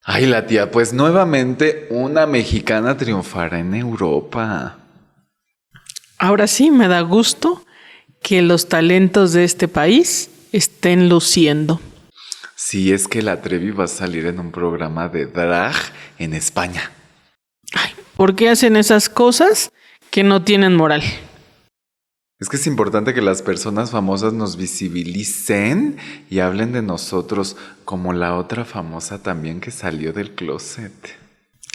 Ay, la tía, pues nuevamente una mexicana triunfará en Europa. Ahora sí, me da gusto que los talentos de este país estén luciendo. Sí, es que la Trevi va a salir en un programa de drag en España. Ay, ¿por qué hacen esas cosas que no tienen moral? Es que es importante que las personas famosas nos visibilicen y hablen de nosotros, como la otra famosa también que salió del closet.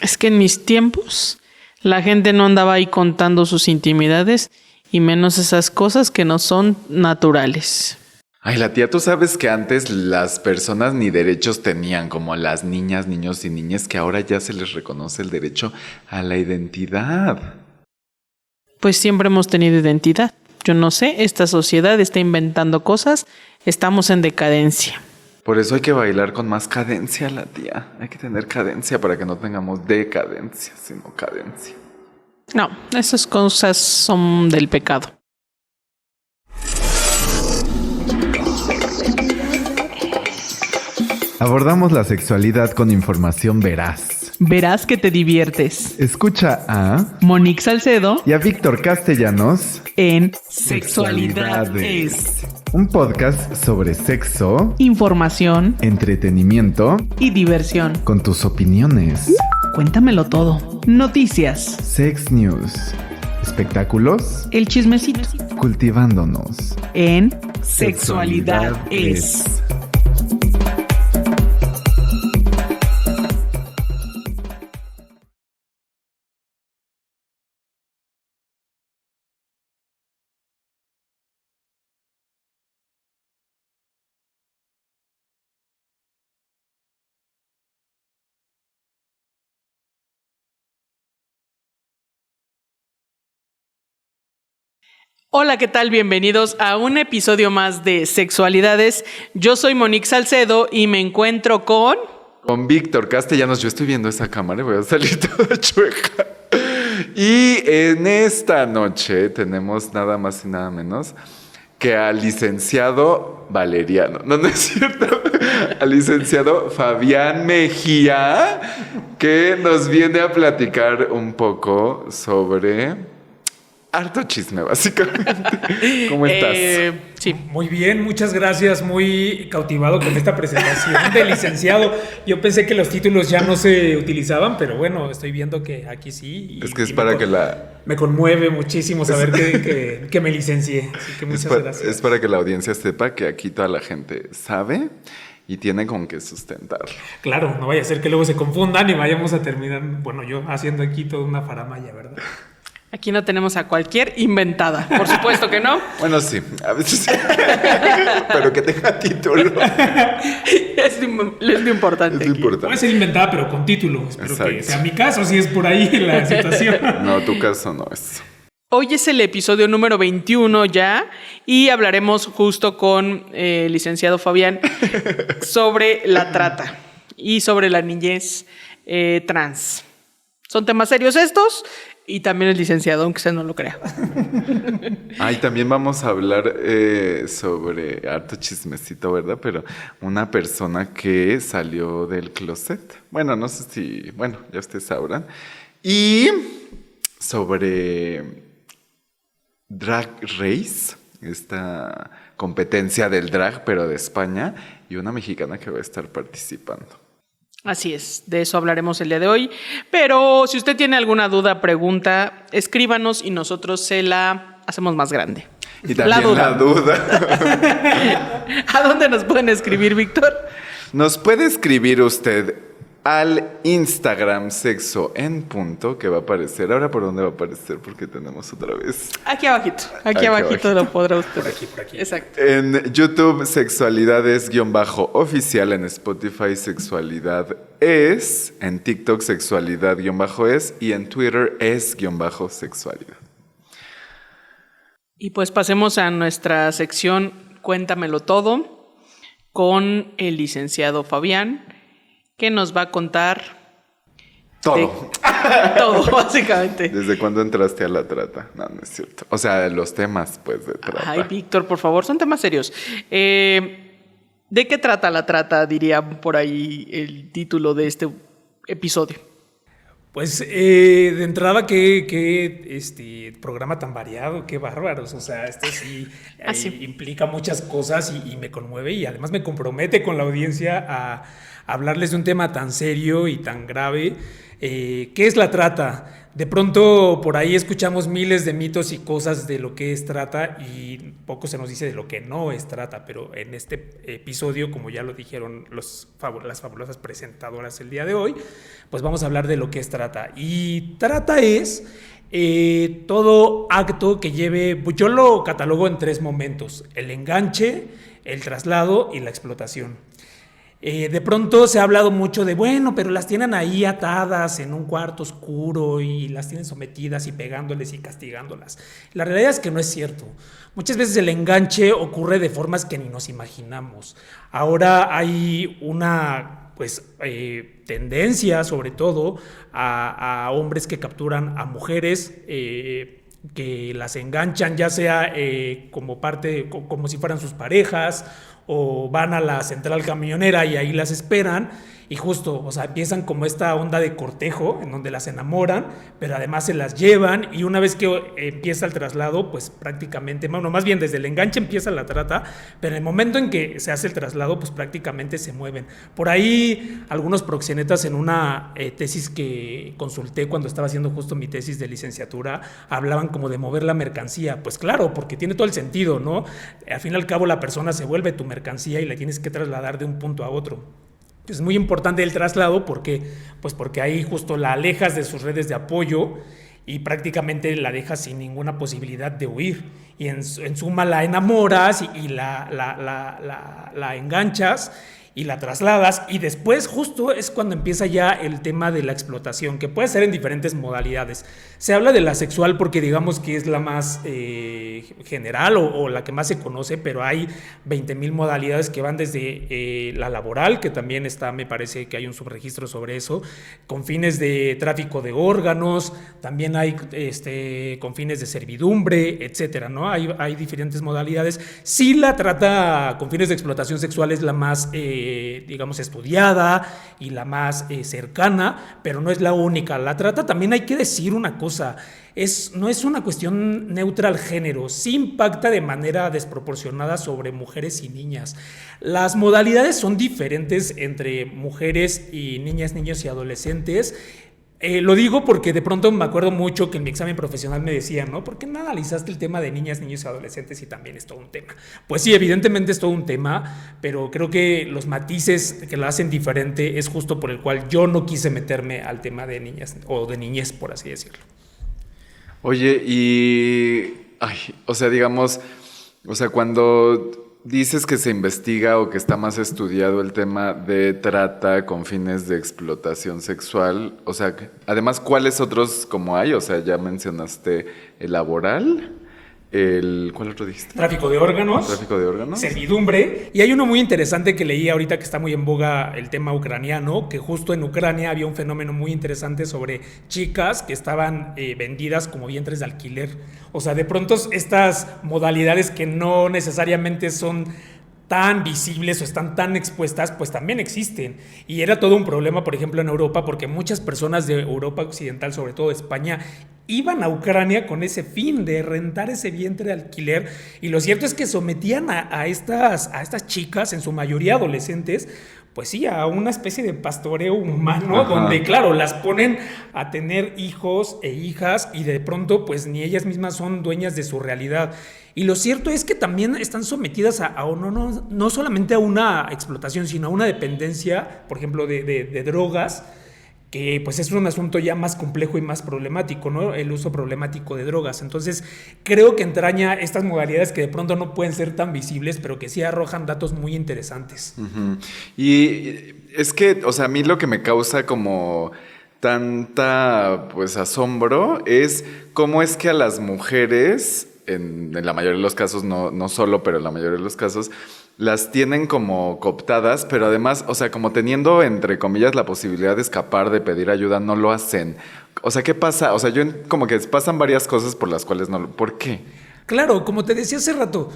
Es que en mis tiempos la gente no andaba ahí contando sus intimidades y menos esas cosas que no son naturales. Ay, la tía, tú sabes que antes las personas ni derechos tenían, como las niñas, niños y niñas, que ahora ya se les reconoce el derecho a la identidad. Pues siempre hemos tenido identidad. Yo no sé, esta sociedad está inventando cosas, estamos en decadencia. Por eso hay que bailar con más cadencia, la tía. Hay que tener cadencia para que no tengamos decadencia, sino cadencia. No, esas cosas son del pecado. Abordamos la sexualidad con información veraz. Verás que te diviertes. Escucha a Monique Salcedo y a Víctor Castellanos en Sexualidades. Un podcast sobre sexo, Información entretenimiento y diversión. con tus opiniones. Cuéntamelo todo. Noticias. Sex News. Espectáculos. El chismecito. Cultivándonos. En Sexualidades. Hola, ¿qué tal? Bienvenidos a un episodio más de Sexualidades. Yo soy Monique Salcedo y me encuentro con Víctor Castellanos. Yo estoy viendo esa cámara y voy a salir toda chueca. Y en esta noche tenemos nada más y nada menos que al licenciado Valeriano. No es cierto. Al licenciado Fabián Mejía, que nos viene a platicar un poco sobre harto chisme, básicamente. ¿Cómo estás? Sí. Muy bien, muchas gracias. Muy cautivado con esta presentación de licenciado. Yo pensé que los títulos ya no se utilizaban, pero bueno, estoy viendo que aquí sí. Es que es para que me conmueve muchísimo saber que me licencié. Así que muchas gracias. Es para que la audiencia sepa que aquí toda la gente sabe y tiene con qué sustentarlo. Claro, no vaya a ser que luego se confundan y vayamos a terminar, bueno, yo haciendo aquí toda una faramalla, ¿verdad? Aquí no tenemos a cualquier inventada, por supuesto que no. Bueno, sí, a veces sí. Pero que tenga título. Es lo importante. Es lo aquí. importante. Puede ser inventada, pero con título. Espero Exacto. que sea mi caso, si es por ahí la situación. No, tu caso no es. Hoy es el episodio número 21 ya y hablaremos justo con el licenciado Fabián sobre la trata y sobre la niñez trans. Son temas serios estos. Y también el licenciado, aunque usted no lo crea. Ay, también vamos a hablar sobre harto chismecito, ¿verdad? Pero una persona que salió del closet. Bueno, no sé si... Bueno, ya ustedes sabrán. Y sobre Drag Race, esta competencia del drag, pero de España. Y una mexicana que va a estar participando. Así es, de eso hablaremos el día de hoy. Pero si usted tiene alguna duda, pregunta, escríbanos y nosotros se la hacemos más grande. Y también la duda. ¿A dónde nos pueden escribir, Víctor? Nos puede escribir usted al Instagram Sexo en Punto, que va a aparecer. Ahora, ¿por dónde va a aparecer? Porque tenemos otra vez. Aquí abajito. Aquí abajito lo podrá usted. Por aquí. Exacto. En YouTube, Sexualidades-oficial. En Spotify, Sexualidad es. En TikTok, Sexualidad-es. Y en Twitter, es-sexualidad. Y pues pasemos a nuestra sección Cuéntamelo Todo con el licenciado Fabián, que nos va a contar Todo. todo, básicamente. ¿Desde cuándo entraste a la trata? No, no es cierto. O sea, los temas, pues, de trata. Ay, Víctor, por favor, son temas serios. ¿De qué trata la trata? Diría por ahí el título de este episodio. Pues de entrada, qué programa tan variado, qué bárbaros. O sea, sí implica muchas cosas y me conmueve y además me compromete con la audiencia a hablarles de un tema tan serio y tan grave. ¿Qué es la trata? De pronto por ahí escuchamos miles de mitos y cosas de lo que es trata y poco se nos dice de lo que no es trata, pero en este episodio, como ya lo dijeron las fabulosas presentadoras el día de hoy, pues vamos a hablar de lo que es trata. Y trata es todo acto que lleve, yo lo catalogo en 3 momentos: el enganche, el traslado y la explotación. De pronto se ha hablado mucho de, bueno, pero las tienen ahí atadas en un cuarto oscuro y las tienen sometidas y pegándoles y castigándolas. La realidad es que no es cierto. Muchas veces el enganche ocurre de formas que ni nos imaginamos. Ahora hay una tendencia, sobre todo, a hombres que capturan a mujeres, que las enganchan, ya sea como si fueran sus parejas, o van a la central camionera y ahí las esperan y justo, o sea, empiezan como esta onda de cortejo en donde las enamoran, pero además se las llevan y una vez que empieza el traslado, pues prácticamente, bueno, más bien desde el enganche empieza la trata, pero en el momento en que se hace el traslado, pues prácticamente se mueven. Por ahí algunos proxenetas en una tesis que consulté cuando estaba haciendo justo mi tesis de licenciatura, hablaban como de mover la mercancía. Pues claro, porque tiene todo el sentido, ¿no? Al fin y al cabo la persona se vuelve tu mercancía y la tienes que trasladar de un punto a otro. Es muy importante el traslado porque ahí justo la alejas de sus redes de apoyo y prácticamente la dejas sin ninguna posibilidad de huir. Y en suma la enamoras y la enganchas y la trasladas, y después justo es cuando empieza ya el tema de la explotación, que puede ser en diferentes modalidades. Se habla de la sexual porque digamos que es la más general o la que más se conoce, pero hay 20,000 modalidades que van desde la laboral, que también está, me parece que hay un subregistro sobre eso, con fines de tráfico de órganos, también hay con fines de servidumbre, etcétera, ¿no? Hay diferentes modalidades. Sí, la trata con fines de explotación sexual es la más digamos estudiada y la más cercana, pero no es la única. La trata, también hay que decir una cosa, no es una cuestión neutra al género, sí impacta de manera desproporcionada sobre mujeres y niñas. Las modalidades son diferentes entre mujeres y niñas, niños y adolescentes. Lo digo porque de pronto me acuerdo mucho que en mi examen profesional me decían, ¿no? ¿Por qué no analizaste el tema de niñas, niños y adolescentes? Y también es todo un tema. Pues sí, evidentemente es todo un tema, pero creo que los matices que la hacen diferente es justo por el cual yo no quise meterme al tema de niñas o de niñez, por así decirlo. Oye, o sea, digamos, cuando dices que se investiga o que está más estudiado el tema de trata con fines de explotación sexual, o sea, además, ¿cuáles otros como hay? O sea, ya mencionaste el laboral, ¿cuál otro dijiste? Tráfico de órganos. Servidumbre. Y hay uno muy interesante que leí ahorita que está muy en boga, el tema ucraniano, que justo en Ucrania había un fenómeno muy interesante sobre chicas que estaban vendidas como vientres de alquiler. O sea, de pronto estas modalidades que no necesariamente son tan visibles o están tan expuestas, pues también existen. Y era todo un problema, por ejemplo, en Europa, porque muchas personas de Europa occidental, sobre todo de España, iban a Ucrania con ese fin de rentar ese vientre de alquiler. Y lo cierto es que sometían a estas chicas, en su mayoría adolescentes, pues sí, a una especie de pastoreo humano. Ajá. Donde, claro, las ponen a tener hijos e hijas y de pronto pues ni ellas mismas son dueñas de su realidad. Y lo cierto es que también están sometidas no solamente a una explotación, sino a una dependencia, por ejemplo, de drogas, que pues es un asunto ya más complejo y más problemático, ¿no? El uso problemático de drogas. Entonces, creo que entraña estas modalidades que de pronto no pueden ser tan visibles, pero que sí arrojan datos muy interesantes. Uh-huh. Y es que, o sea, a mí lo que me causa como tanta, pues, asombro es cómo es que a las mujeres, en la mayoría de los casos, no solo, pero en la mayoría de los casos, las tienen como cooptadas, pero además, o sea, como teniendo, entre comillas, la posibilidad de escapar, de pedir ayuda, no lo hacen. O sea, ¿qué pasa? O sea, como que pasan varias cosas por las cuales no lo... ¿Por qué? Claro, como te decía hace rato,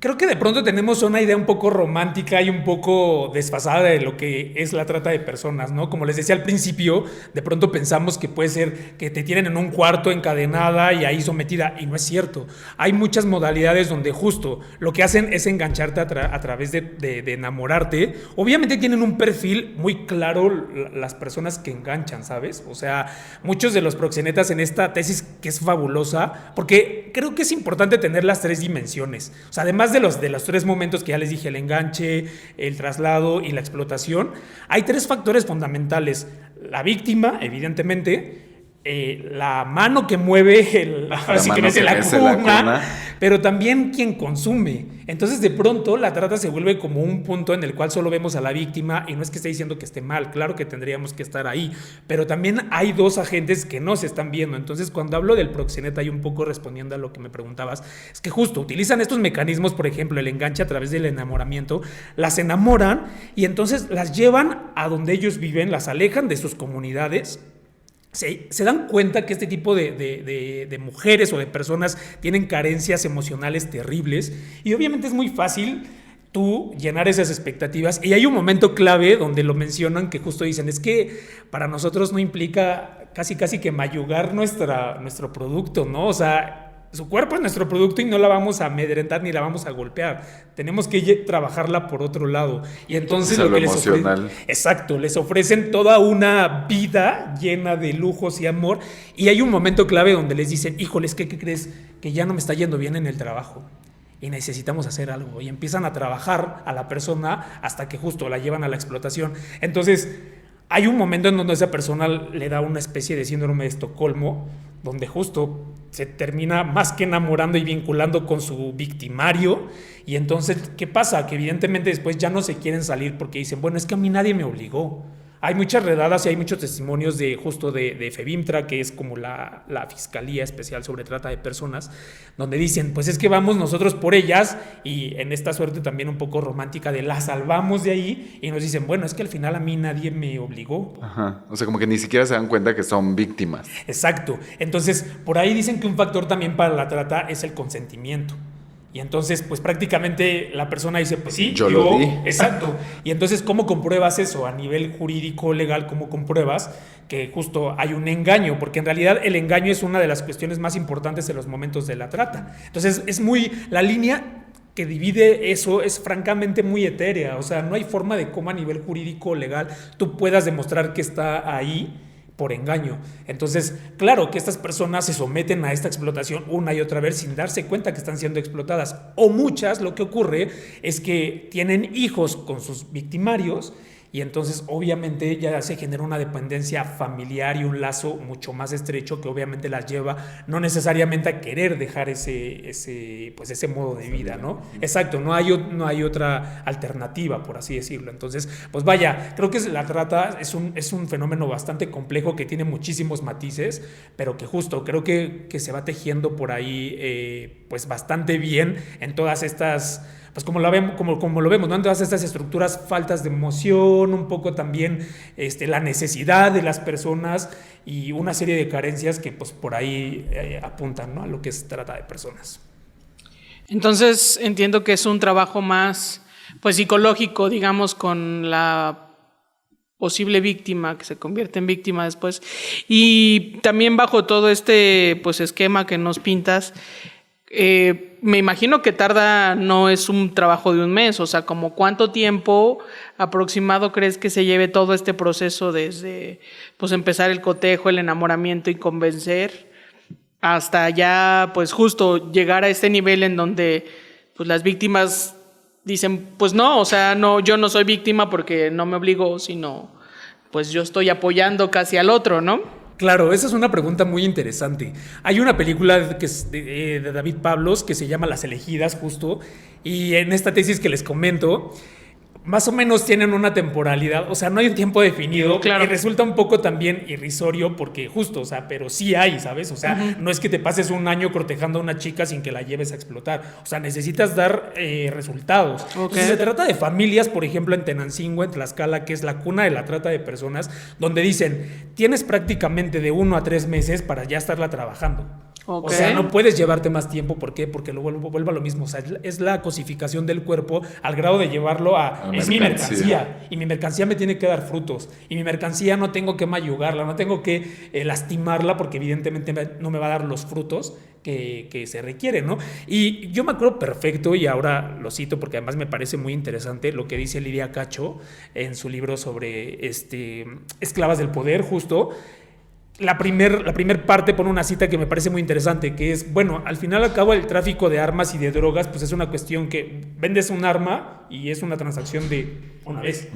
Creo que de pronto tenemos una idea un poco romántica y un poco desfasada de lo que es la trata de personas, ¿no? Como les decía al principio, de pronto pensamos que puede ser que te tienen en un cuarto encadenada y ahí sometida, y no es cierto. Hay muchas modalidades donde justo lo que hacen es engancharte a través de enamorarte. Obviamente tienen un perfil muy claro las personas que enganchan, ¿sabes? O sea, muchos de los proxenetas en esta tesis que es fabulosa, porque creo que es importante tener las tres dimensiones. O sea, además de los tres momentos que ya les dije, el enganche, el traslado y la explotación, hay tres factores fundamentales. La víctima, evidentemente, la mano que mueve la cuna, pero también quien consume. Entonces, de pronto, la trata se vuelve como un punto en el cual solo vemos a la víctima, y no es que esté diciendo que esté mal, claro que tendríamos que estar ahí, pero también hay dos agentes que no se están viendo. Entonces, cuando hablo del proxeneta, y un poco respondiendo a lo que me preguntabas, es que justo utilizan estos mecanismos, por ejemplo, el enganche a través del enamoramiento, las enamoran y entonces las llevan a donde ellos viven, las alejan de sus comunidades. Se dan cuenta que este tipo de mujeres o de personas tienen carencias emocionales terribles, y obviamente es muy fácil tú llenar esas expectativas, y hay un momento clave donde lo mencionan, que justo dicen, es que para nosotros no implica casi que mayugar nuestro producto, ¿no? O sea, su cuerpo es nuestro producto y no la vamos a amedrentar ni la vamos a golpear. Tenemos que trabajarla por otro lado. Y entonces lo que les ofrecen, exacto, les ofrecen toda una vida llena de lujos y amor. Y hay un momento clave donde les dicen, híjoles, ¿qué crees? Que ya no me está yendo bien en el trabajo y necesitamos hacer algo. Y empiezan a trabajar a la persona hasta que justo la llevan a la explotación. Entonces, hay un momento en donde esa persona le da una especie de síndrome de Estocolmo, donde justo se termina más que enamorando y vinculando con su victimario. Y entonces, ¿qué pasa? Que evidentemente después ya no se quieren salir porque dicen, bueno, es que a mí nadie me obligó. Hay muchas redadas y hay muchos testimonios de FEBIMTRA, que es como la Fiscalía Especial sobre Trata de Personas, donde dicen, pues es que vamos nosotros por ellas, y en esta suerte también un poco romántica de las salvamos de ahí, y nos dicen, bueno, es que al final a mí nadie me obligó. Ajá. O sea, como que ni siquiera se dan cuenta que son víctimas. Exacto. Entonces, por ahí dicen que un factor también para la trata es el consentimiento. Y entonces, pues prácticamente la persona dice, pues sí, yo lo di. Exacto. Y entonces, ¿cómo compruebas eso? A nivel jurídico, legal, ¿cómo compruebas que justo hay un engaño? Porque en realidad el engaño es una de las cuestiones más importantes en los momentos de la trata. Entonces, la línea que divide eso es francamente muy etérea. O sea, no hay forma de cómo a nivel jurídico o legal tú puedas demostrar que está ahí por engaño. Entonces, claro que estas personas se someten a esta explotación una y otra vez sin darse cuenta que están siendo explotadas. O muchas, lo que ocurre es que tienen hijos con sus victimarios, y entonces obviamente ya se genera una dependencia familiar y un lazo mucho más estrecho que obviamente las lleva no necesariamente a querer dejar ese modo de vida, ¿no? Exacto, no hay otra alternativa, por así decirlo. Entonces, pues vaya, creo que la trata es un fenómeno bastante complejo que tiene muchísimos matices, pero que justo creo que se va tejiendo por ahí pues bastante bien en todas estas, pues como lo vemos, ¿no? En todas estas estructuras, faltas de emoción, un poco también la necesidad de las personas y una serie de carencias que pues por ahí apuntan, ¿no? A lo que es trata de personas. Entonces entiendo que es un trabajo más pues psicológico, digamos, con la posible víctima que se convierte en víctima después, y también bajo todo este pues esquema que nos pintas. Me imagino que no es un trabajo de un mes, o sea, como ¿cuánto tiempo aproximado crees que se lleve todo este proceso desde pues empezar el cotejo, el enamoramiento y convencer hasta ya pues justo llegar a este nivel en donde pues las víctimas dicen pues no, o sea, no, yo no soy víctima porque no me obligó, sino pues yo estoy apoyando casi al otro, ¿no? Claro, esa es una pregunta muy interesante. Hay una película que es de David Pablos que se llama Las Elegidas, justo, y en esta tesis que les comento, más o menos tienen una temporalidad, o sea, no hay un tiempo definido. Claro. Y resulta un poco también irrisorio porque justo, o sea, pero sí hay, ¿sabes? O sea, no es que te pases un año cortejando a una chica sin que la lleves a explotar. O sea, necesitas dar resultados. Ok. Entonces, se trata de familias, por ejemplo, en Tenancingo, en Tlaxcala, que es la cuna de la trata de personas, donde dicen, tienes prácticamente de 1 a 3 meses para ya estarla trabajando. Ok. O sea, no puedes llevarte más tiempo. ¿Por qué? Porque lo vuelve a lo mismo. O sea, es la cosificación del cuerpo al grado de llevarlo a... Es mi mercancía. Y mi mercancía me tiene que dar frutos. Y mi mercancía no tengo que mayugarla, no tengo que lastimarla porque evidentemente no me va a dar los frutos que se requieren, ¿no? Y yo me acuerdo perfecto, y ahora lo cito porque además me parece muy interesante lo que dice Lidia Cacho en su libro sobre esclavas del poder, justo. La primer parte pone una cita que me parece muy interesante, que es, bueno, al final al cabo el tráfico de armas y de drogas, pues es una cuestión que vendes un arma y es una transacción de una vez.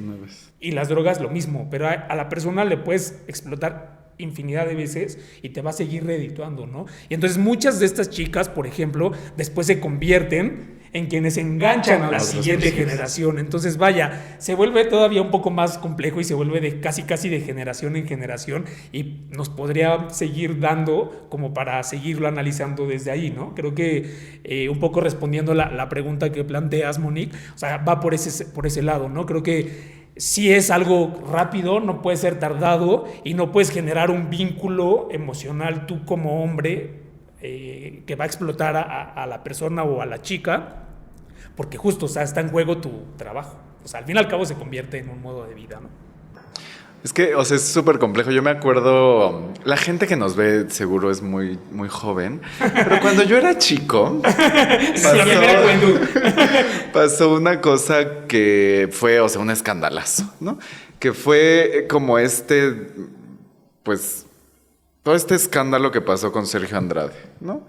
Y las drogas lo mismo, pero a la persona le puedes explotar infinidad de veces y te va a seguir redituando, ¿no? Y entonces muchas de estas chicas, por ejemplo, después se convierten en quienes enganchan a la siguiente generación. Entonces, vaya, se vuelve todavía un poco más complejo y se vuelve de casi de generación en generación y nos podría seguir dando como para seguirlo analizando desde ahí, ¿no? Creo que un poco respondiendo la pregunta que planteas, Monique, o sea, va por ese lado, ¿no? Creo que si es algo rápido, no puede ser tardado y no puedes generar un vínculo emocional tú como hombre que va a explotar a la persona o a la chica, porque justo, o sea, está en juego tu trabajo. O sea, al fin y al cabo se convierte en un modo de vida, ¿no? Es que, o sea, es súper complejo. Yo me acuerdo, la gente que nos ve seguro es muy, muy joven, pero cuando yo era chico, pasó una cosa que fue, o sea, un escandalazo, ¿no? Que fue como pues, todo este escándalo que pasó con Sergio Andrade, ¿no?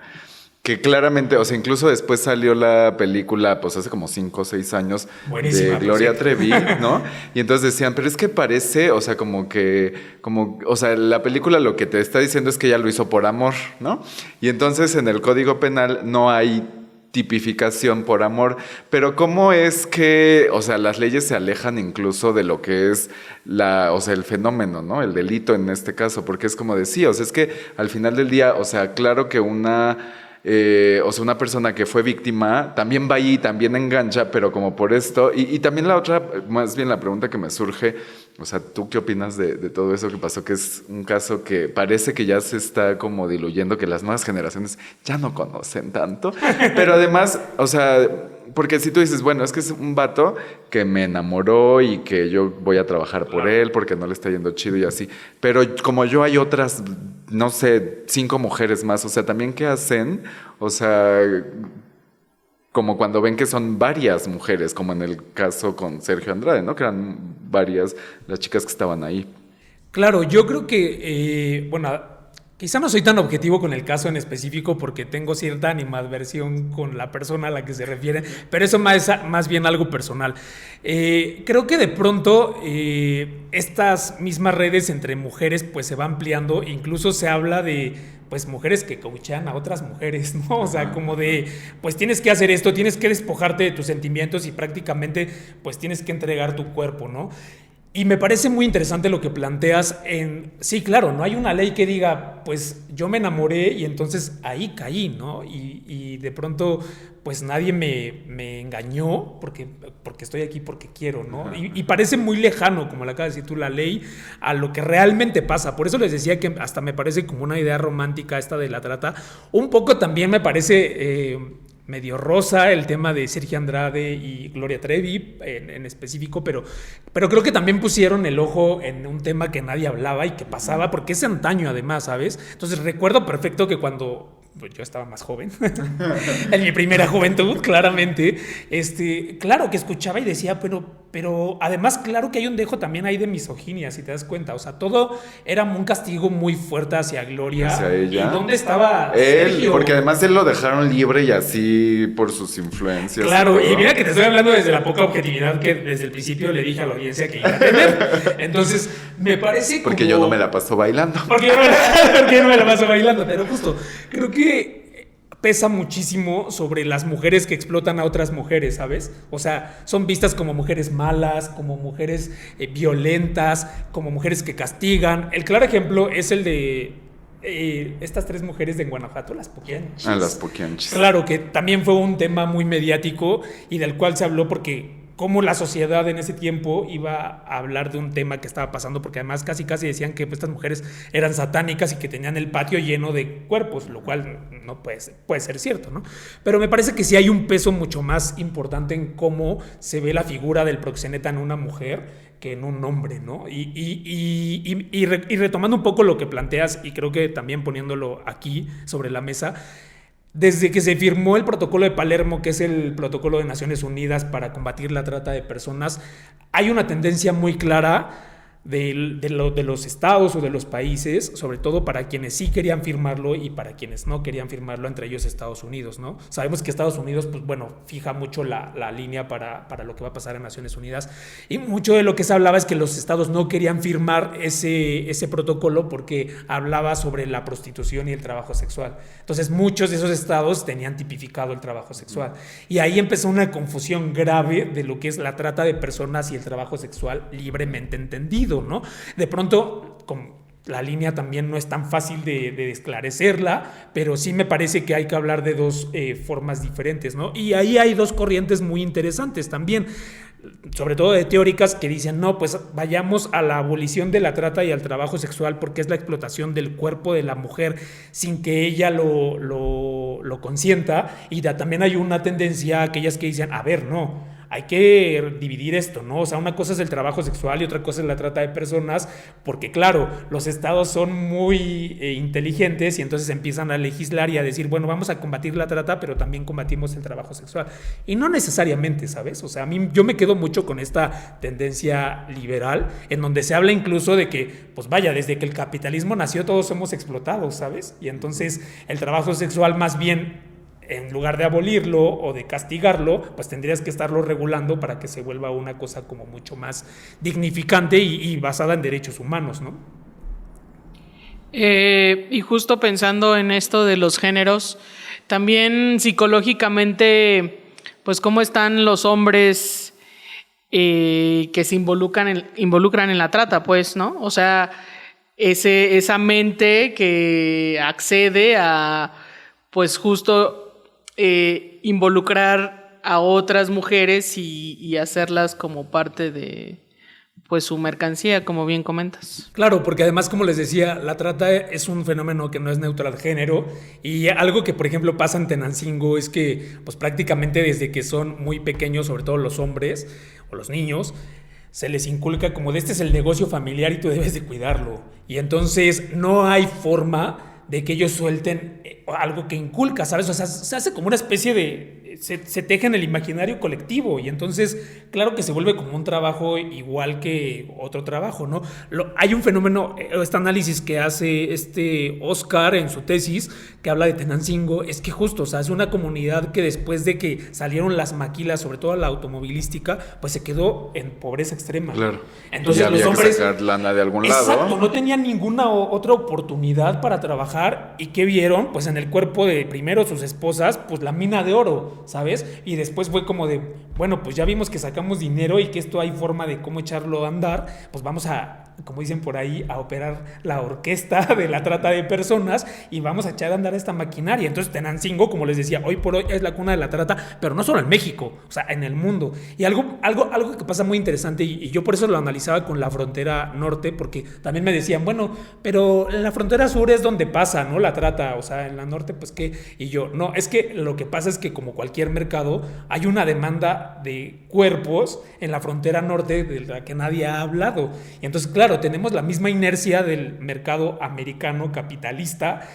Que claramente, o sea, incluso después salió la película, pues hace como 5 o 6 años, buenísima, de Gloria Trevi, ¿no? Y entonces decían, pero es que parece, o sea, o sea, la película lo que te está diciendo es que ella lo hizo por amor, ¿no? Y entonces en el Código Penal no hay tipificación por amor, pero ¿cómo es que, o sea, las leyes se alejan incluso de lo que es o sea, el fenómeno, ¿no? El delito en este caso, porque es como decía, o sea, es que al final del día, o sea, claro que una persona que fue víctima también va ahí, también engancha, pero como por esto, y también la otra, más bien la pregunta que me surge, o sea, ¿tú qué opinas de todo eso que pasó? Que es un caso que parece que ya se está como diluyendo, que las nuevas generaciones ya no conocen tanto, pero además, o sea, porque si tú dices, bueno, es que es un vato que me enamoró y que yo voy a trabajar por él porque no le está yendo chido y así, pero como yo hay otras, no sé, 5 mujeres más, o sea, también ¿qué hacen? O sea, como cuando ven que son varias mujeres, como en el caso con Sergio Andrade, ¿no? Que eran varias las chicas que estaban ahí. Claro, yo creo que, bueno, quizá no soy tan objetivo con el caso en específico porque tengo cierta animadversión con la persona a la que se refiere, pero eso más bien algo personal. Creo que de pronto estas mismas redes entre mujeres pues se va ampliando, incluso se habla de pues mujeres que coachean a otras mujeres, ¿no? O sea, como de, pues tienes que hacer esto, tienes que despojarte de tus sentimientos y prácticamente pues tienes que entregar tu cuerpo, ¿no? Y me parece muy interesante lo que planteas sí, claro, no hay una ley que diga, pues yo me enamoré y entonces ahí caí, ¿no? Y de pronto, pues nadie me engañó porque estoy aquí porque quiero, ¿no? Y parece muy lejano, como le acabas de decir tú, la ley, a lo que realmente pasa. Por eso les decía que hasta me parece como una idea romántica esta de la trata. Un poco también me parece medio rosa el tema de Sergio Andrade y Gloria Trevi en específico, pero creo que también pusieron el ojo en un tema que nadie hablaba y que pasaba, porque es antaño además, ¿sabes? Entonces recuerdo perfecto que cuando pues yo estaba más joven, en mi primera juventud, claramente, claro que escuchaba y decía, pero además, claro que hay un dejo también ahí de misoginia, si te das cuenta. O sea, todo era un castigo muy fuerte hacia Gloria. Hacia ella. ¿Y dónde estaba él? Sergio? Porque además él lo dejaron libre y así por sus influencias. Claro, y mira que te estoy hablando desde la poca objetividad que desde el principio le dije a la audiencia que iba a tener. Entonces, me parece como... Porque yo no me la paso bailando. Porque yo no me la paso bailando, pero justo, creo que pesa muchísimo sobre las mujeres que explotan a otras mujeres, ¿sabes? O sea, son vistas como mujeres malas, como mujeres violentas, como mujeres que castigan. El claro ejemplo es el de estas 3 mujeres de Guanajuato, las Poquianchis. Las Poquianchis. Claro, que también fue un tema muy mediático y del cual se habló porque cómo la sociedad en ese tiempo iba a hablar de un tema que estaba pasando, porque además casi decían que pues, estas mujeres eran satánicas y que tenían el patio lleno de cuerpos, lo cual no puede ser cierto, ¿no? Pero me parece que sí hay un peso mucho más importante en cómo se ve la figura del proxeneta en una mujer que en un hombre, ¿no? Y retomando un poco lo que planteas, y creo que también poniéndolo aquí sobre la mesa, desde que se firmó el protocolo de Palermo, que es el protocolo de Naciones Unidas para combatir la trata de personas, hay una tendencia muy clara de los estados o de los países, sobre todo para quienes sí querían firmarlo y para quienes no querían firmarlo, entre ellos Estados Unidos, ¿no? Sabemos que Estados Unidos, pues bueno, fija mucho la línea para lo que va a pasar en Naciones Unidas, y mucho de lo que se hablaba es que los estados no querían firmar ese protocolo porque hablaba sobre la prostitución y el trabajo sexual. Entonces muchos de esos estados tenían tipificado el trabajo sexual, y ahí empezó una confusión grave de lo que es la trata de personas y el trabajo sexual libremente entendido, ¿no? De pronto, la línea también no es tan fácil de esclarecerla, pero sí me parece que hay que hablar de 2 formas diferentes, ¿no? Y ahí hay 2 corrientes muy interesantes también, sobre todo de teóricas que dicen, no, pues vayamos a la abolición de la trata y al trabajo sexual porque es la explotación del cuerpo de la mujer sin que ella lo consienta, y también hay una tendencia a aquellas que dicen, a ver, no, hay que dividir esto, ¿no? O sea, una cosa es el trabajo sexual y otra cosa es la trata de personas, porque claro, los estados son muy inteligentes y entonces empiezan a legislar y a decir, bueno, vamos a combatir la trata, pero también combatimos el trabajo sexual. Y no necesariamente, ¿sabes? O sea, yo me quedo mucho con esta tendencia liberal, en donde se habla incluso de que, pues vaya, desde que el capitalismo nació todos somos explotados, ¿sabes? Y entonces el trabajo sexual más bien, en lugar de abolirlo o de castigarlo, pues tendrías que estarlo regulando para que se vuelva una cosa como mucho más dignificante y basada en derechos humanos, ¿no? Y justo pensando en esto de los géneros, también psicológicamente, pues cómo están los hombres que se involucran en la trata, pues, ¿no? O sea, esa mente que accede a, pues justo involucrar a otras mujeres y hacerlas como parte de, pues, su mercancía, como bien comentas. Claro, porque además, como les decía, la trata es un fenómeno que no es neutral al género, y algo que, por ejemplo, pasa en Tenancingo es que, pues prácticamente desde que son muy pequeños, sobre todo los hombres o los niños, se les inculca como de este es el negocio familiar y tú debes de cuidarlo. Y entonces no hay forma de que ellos suelten algo que inculca, ¿sabes? O sea, se hace como una especie de... Se teje en el imaginario colectivo, y entonces claro que se vuelve como un trabajo igual que otro trabajo, ¿no? Hay un fenómeno, este análisis que hace Oscar en su tesis, que habla de Tenancingo, es que justo, o sea, es una comunidad que después de que salieron las maquilas, sobre todo la automovilística, pues se quedó en pobreza extrema. Claro. Entonces los hombres... que sacar lana de algún lado. Exacto, no tenían ninguna otra oportunidad para trabajar, y ¿qué vieron? Pues en el cuerpo de primero sus esposas, pues la mina de oro, ¿sabes? Y después fue como de, bueno, pues ya vimos que sacamos dinero y que esto hay forma de cómo echarlo a andar, pues vamos a, como dicen por ahí, a operar la orquesta de la trata de personas y vamos a echar a andar esta maquinaria. Entonces Tenancingo, como les decía, hoy por hoy es la cuna de la trata, pero no solo en México, o sea, en el mundo. Y algo que pasa muy interesante, y yo por eso lo analizaba con la frontera norte, porque también me decían, bueno, pero en la frontera sur es donde pasa, ¿no? La trata, o sea, en la norte, pues qué. Y yo, no, es que lo que pasa es que como cualquier mercado, hay una demanda de cuerpos en la frontera norte de la que nadie ha hablado. Y entonces, claro, tenemos la misma inercia del mercado americano capitalista,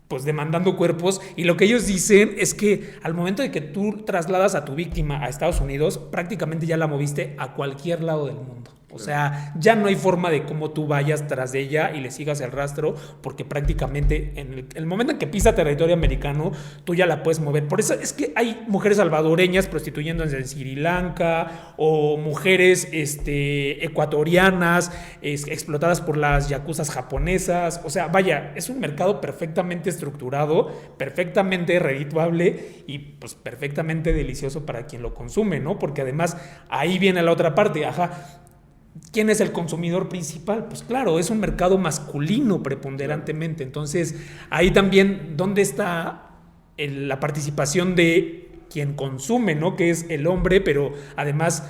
pues demandando cuerpos, y lo que ellos dicen es que al momento de que tú trasladas a tu víctima a Estados Unidos, prácticamente ya la moviste a cualquier lado del mundo. O sea, ya no hay forma de cómo tú vayas tras de ella y le sigas el rastro, porque prácticamente en el momento en que pisa territorio americano, tú ya la puedes mover. Por eso es que hay mujeres salvadoreñas prostituyéndose en Sri Lanka, o mujeres ecuatorianas explotadas por las yakuzas japonesas. O sea, vaya, es un mercado perfectamente estructurado, perfectamente redituable y pues perfectamente delicioso para quien lo consume, ¿no? Porque además ahí viene la otra parte, ajá. ¿Quién es el consumidor principal? Pues claro, es un mercado masculino preponderantemente. Entonces, ahí también, ¿dónde está la participación de quien consume, ¿no? Que es el hombre, pero además,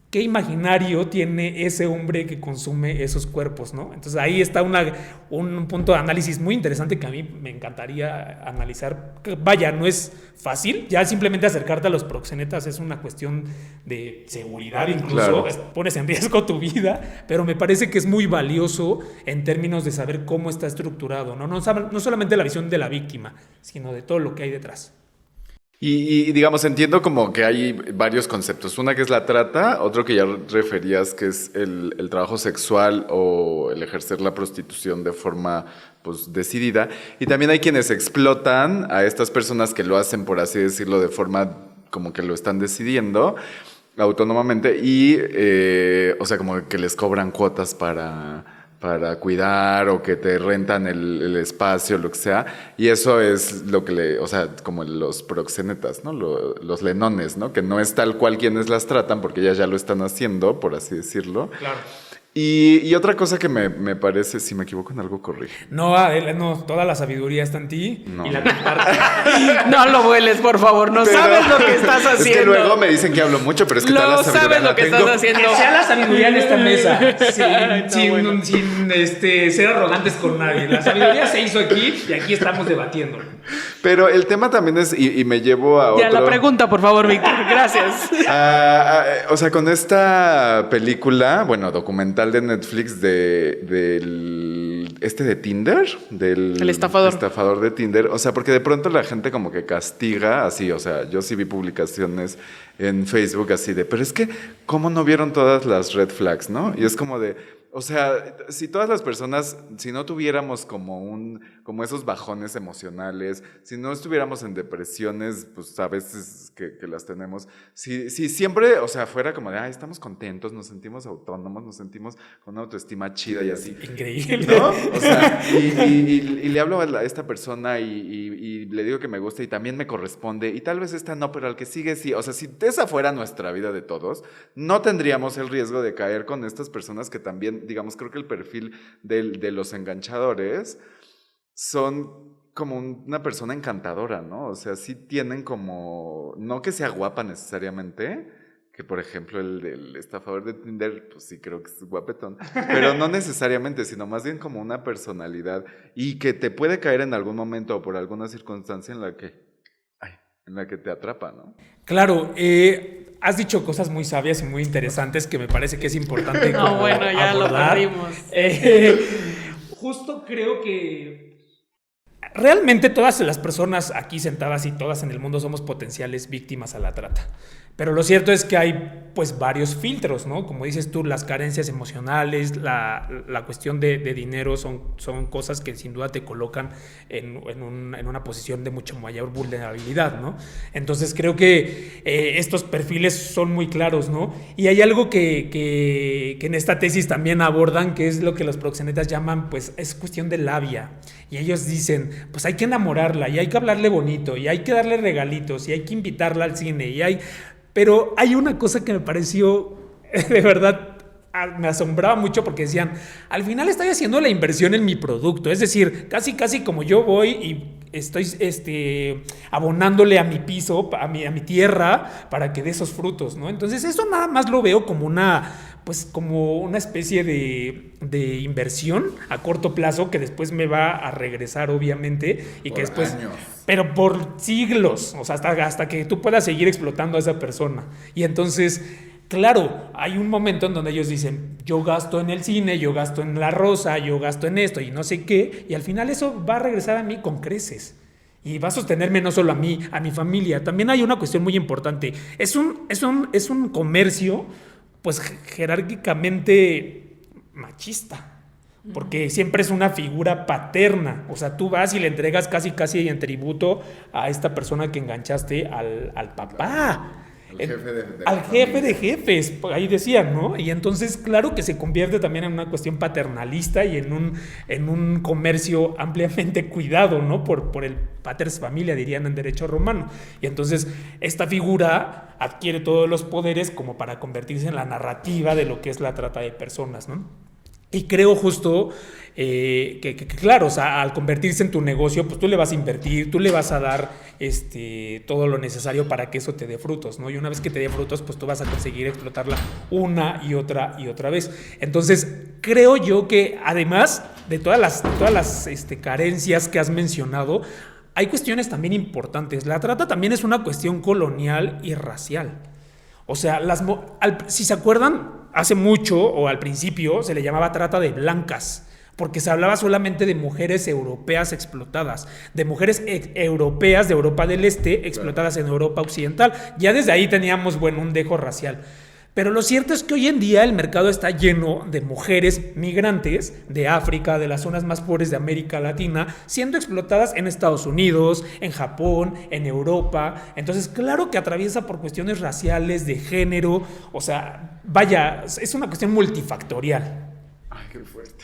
¿qué imaginario tiene ese hombre que consume esos cuerpos, ¿no? Entonces ahí está un punto de análisis muy interesante que a mí me encantaría analizar. Vaya, no es fácil, ya simplemente acercarte a los proxenetas es una cuestión de seguridad, incluso pones en riesgo tu vida, pero me parece que es muy valioso en términos de saber cómo está estructurado, ¿no? No solamente la visión de la víctima, sino de todo lo que hay detrás. Y digamos, entiendo como que hay varios conceptos. Una que es la trata, otro que ya referías que es el trabajo sexual o el ejercer la prostitución de forma pues decidida. Y también hay quienes explotan a estas personas que lo hacen, por así decirlo, de forma como que lo están decidiendo autónomamente y, o sea, como que les cobran cuotas para cuidar o que te rentan el espacio, lo que sea. Y eso es lo que o sea, como los proxenetas, ¿no? Los lenones, ¿no? Que no es tal cual quienes las tratan porque ellas ya lo están haciendo, por así decirlo. Claro. Y otra cosa que me parece, si me equivoco en algo, corrige. No, Adela, no, toda la sabiduría está en ti No. y la compartes. No lo vueles, por favor. No sabes lo que estás haciendo. Es que luego me dicen que hablo mucho, pero es que toda No la sabiduría sabes lo la que tengo. estás haciendo. Que sea la sabiduría en esta mesa, sin bueno. ser arrogantes con nadie. La sabiduría se hizo aquí y aquí estamos debatiéndolo. Pero el tema también es, y me llevo a Ya, otro... la pregunta, por favor, Víctor. Gracias. O sea, con esta película, bueno, documental de Netflix de Tinder, El estafador. estafador de Tinder, o sea, porque de pronto la gente como que castiga así, o sea, yo sí vi publicaciones en Facebook así de, pero es que, ¿cómo no vieron todas las red flags, no? Y es como de, o sea, si todas las personas, si no tuviéramos como esos bajones emocionales, si no estuviéramos en depresiones, pues a veces que las tenemos, si siempre, o sea, fuera como de, estamos contentos, nos sentimos autónomos, nos sentimos con una autoestima chida y así. Increíble. ¿No? O sea, y le hablo a esta persona y le digo que me gusta y también me corresponde y tal vez esta no, pero al que sigue sí. O sea, si esa fuera nuestra vida de todos, no tendríamos el riesgo de caer con estas personas que también, digamos, creo que el perfil de los enganchadores son como una persona encantadora, ¿no? O sea, sí tienen como, no que sea guapa necesariamente, que por ejemplo el del estafador de Tinder, pues sí creo que es guapetón, pero no necesariamente, sino más bien como una personalidad y que te puede caer en algún momento o por alguna circunstancia en la que te atrapa, ¿no? Claro, has dicho cosas muy sabias y muy interesantes que me parece que es importante No, bueno, ya abordar. lo perdimos. Justo creo que realmente todas las personas aquí sentadas y todas en el mundo somos potenciales víctimas a la trata. Pero lo cierto es que hay pues varios filtros, ¿no? Como dices tú, las carencias emocionales, la cuestión de dinero son cosas que sin duda te colocan en una posición de mucha mayor vulnerabilidad, ¿no? Entonces creo que estos perfiles son muy claros, ¿no? Y hay algo que en esta tesis también abordan, que es lo que los proxenetas llaman, pues es cuestión de labia. Y ellos dicen, pues hay que enamorarla y hay que hablarle bonito y hay que darle regalitos y hay que invitarla al cine pero hay una cosa que me pareció, de verdad, me asombraba mucho porque decían, al final estoy haciendo la inversión en mi producto, es decir, casi como yo voy y estoy abonándole a mi piso, a mi tierra, para que dé esos frutos, ¿no? Entonces eso nada más lo veo como como una especie de inversión a corto plazo que después me va a regresar, obviamente, y que después... años. Pero por siglos, o sea, hasta que tú puedas seguir explotando a esa persona. Y entonces, claro, hay un momento en donde ellos dicen, yo gasto en el cine, yo gasto en la rosa, yo gasto en esto y no sé qué, y al final eso va a regresar a mí con creces. Y va a sostenerme no solo a mí, a mi familia. También hay una cuestión muy importante. Es un comercio pues jerárquicamente machista. Porque siempre es una figura paterna. O sea, tú vas y le entregas casi en tributo a esta persona que enganchaste al papá. Al jefe de jefes, ahí decían, ¿no? Y entonces, claro que se convierte también en una cuestión paternalista y en un comercio ampliamente cuidado, ¿no? Por el paters familia, dirían en derecho romano. Y entonces, esta figura adquiere todos los poderes como para convertirse en la narrativa de lo que es la trata de personas, ¿no? Y creo justo que claro, o sea, al convertirse en tu negocio, pues tú le vas a invertir, tú le vas a dar todo lo necesario para que eso te dé frutos, ¿no? Y una vez que te dé frutos, pues tú vas a conseguir explotarla una y otra vez. Entonces, creo yo que además de todas las carencias que has mencionado, hay cuestiones también importantes. La trata también es una cuestión colonial y racial. O sea, si se acuerdan, hace mucho o al principio se le llamaba trata de blancas, porque se hablaba solamente de mujeres europeas explotadas, de mujeres europeas de Europa del Este explotadas en Europa Occidental. Ya desde ahí teníamos, bueno, un dejo racial. Pero lo cierto es que hoy en día el mercado está lleno de mujeres migrantes de África, de las zonas más pobres de América Latina, siendo explotadas en Estados Unidos, en Japón, en Europa. Entonces, claro que atraviesa por cuestiones raciales, de género, o sea, vaya, es una cuestión multifactorial. Ay, qué fuerte.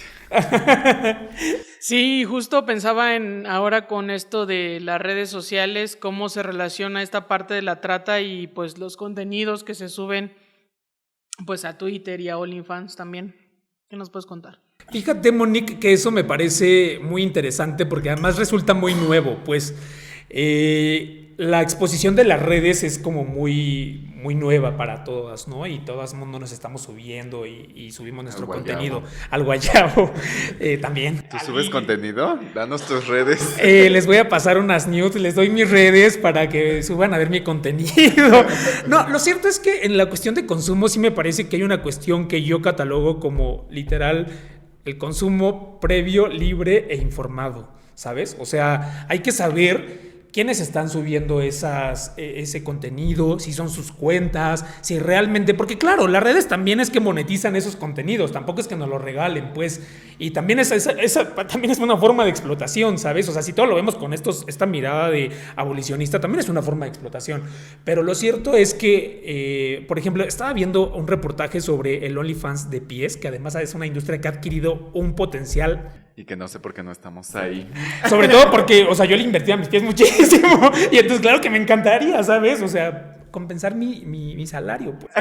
Sí, justo pensaba en ahora con esto de las redes sociales, cómo se relaciona esta parte de la trata y pues los contenidos que se suben pues a Twitter y a OnlyFans también. ¿Qué nos puedes contar? Fíjate, Monique, que eso me parece muy interesante porque además resulta muy nuevo, pues la exposición de las redes es como muy nueva para todas, ¿no? Y todo el mundo nos estamos subiendo y subimos nuestro contenido al guayabo también. ¿Tú subes contenido? Danos tus redes. Les voy a pasar unas news, les doy mis redes para que suban a ver mi contenido. No, lo cierto es que en la cuestión de consumo sí me parece que hay una cuestión que yo catalogo como literal el consumo previo, libre e informado, ¿sabes? O sea, hay que saber quiénes están subiendo ese contenido, si son sus cuentas, si realmente, porque claro, las redes también es que monetizan esos contenidos, tampoco es que nos lo regalen, pues, y también esa también es una forma de explotación, ¿sabes? O sea, si todo lo vemos con esta mirada de abolicionista, también es una forma de explotación, pero lo cierto es que, por ejemplo, estaba viendo un reportaje sobre el OnlyFans de pies, que además es una industria que ha adquirido un potencial. Y que no sé por qué no estamos ahí. Sobre todo porque, o sea, yo le invertí a mis pies muchísimo. Y entonces, claro que me encantaría, ¿sabes? O sea, compensar mi salario, pues.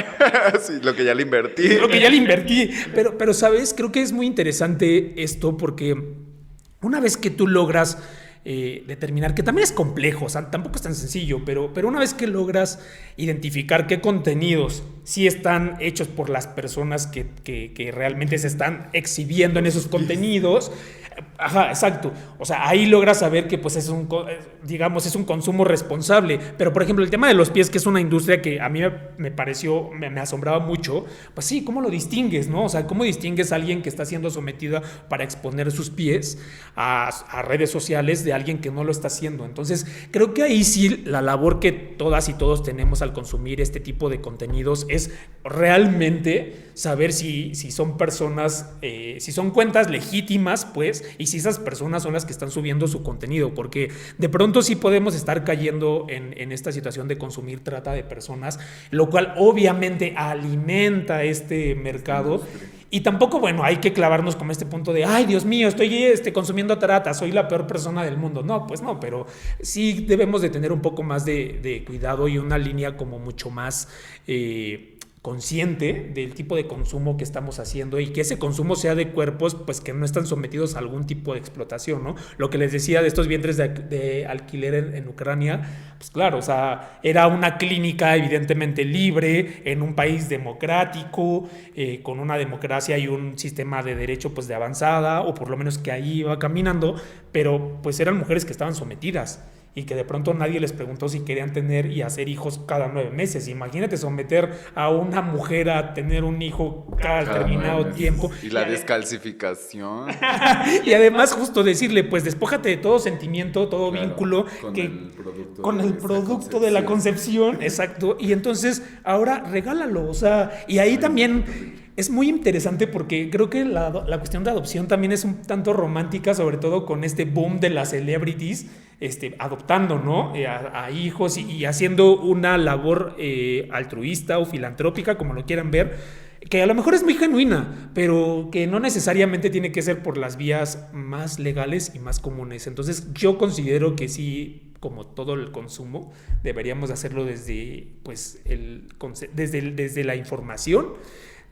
Sí, lo que ya le invertí. Lo que ya le invertí. Pero, ¿sabes? Creo que es muy interesante esto porque una vez que tú logras determinar, que también es complejo, o sea, tampoco es tan sencillo, pero una vez que logras identificar qué contenidos sí están hechos por las personas que realmente se están exhibiendo en esos contenidos, ajá, exacto, o sea, ahí logras saber que pues es un consumo responsable. Pero por ejemplo el tema de los pies, que es una industria que a mí me pareció, me asombraba mucho, pues sí, ¿cómo lo distingues, no? O sea, ¿cómo distingues a alguien que está siendo sometida para exponer sus pies a redes sociales de alguien que no lo está haciendo? Entonces creo que ahí sí la labor que todas y todos tenemos al consumir este tipo de contenidos es realmente saber si son personas, si son cuentas legítimas, pues, y si esas personas son las que están subiendo su contenido, porque de pronto sí podemos estar cayendo en esta situación de consumir trata de personas, lo cual obviamente alimenta este mercado. Y tampoco, bueno, hay que clavarnos con este punto de, ay, Dios mío, estoy consumiendo trata, soy la peor persona del mundo. No, pues no, pero sí debemos de tener un poco más de cuidado y una línea como mucho más consciente del tipo de consumo que estamos haciendo, y que ese consumo sea de cuerpos pues que no están sometidos a algún tipo de explotación, ¿no? Lo que les decía de estos vientres de alquiler en Ucrania, pues claro, o sea, era una clínica evidentemente libre, en un país democrático, con una democracia y un sistema de derecho pues de avanzada, o por lo menos que ahí iba caminando, pero pues eran mujeres que estaban sometidas. y que de pronto nadie les preguntó si querían tener y hacer hijos cada 9 meses. Imagínate someter a una mujer a tener un hijo cada determinado 9 meses. tiempo. Y la descalcificación. Y además justo decirle, pues despójate de todo sentimiento, todo vínculo con el producto de la concepción, exacto. Y entonces ahora regálalo, o sea, y ahí también es muy interesante porque creo que la cuestión de adopción también es un tanto romántica, sobre todo con este boom de las celebrities, adoptando, ¿no? A hijos y haciendo una labor altruista o filantrópica, como lo quieran ver, que a lo mejor es muy genuina, pero que no necesariamente tiene que ser por las vías más legales y más comunes. Entonces yo considero que sí, como todo el consumo, deberíamos hacerlo desde, pues, desde la información,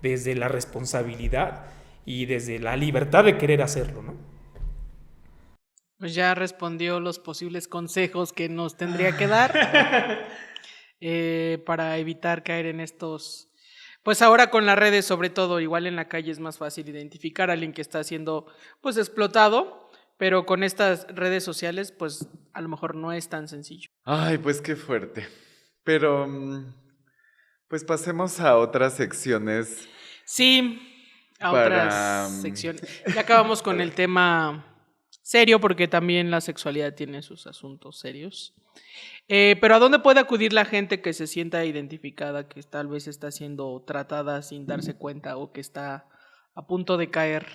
desde la responsabilidad y desde la libertad de querer hacerlo, ¿no? Pues ya respondió los posibles consejos que nos tendría que dar para evitar caer en estos. Pues ahora con las redes, sobre todo, igual en la calle es más fácil identificar a alguien que está siendo pues explotado, pero con estas redes sociales pues a lo mejor no es tan sencillo. Ay, pues qué fuerte. Pero, pues pasemos a otras secciones. Sí, a Para- otras secciones. Ya acabamos con el tema serio porque también la sexualidad tiene sus asuntos serios. Pero ¿a dónde puede acudir la gente que se sienta identificada, que tal vez está siendo tratada sin darse cuenta o que está a punto de caer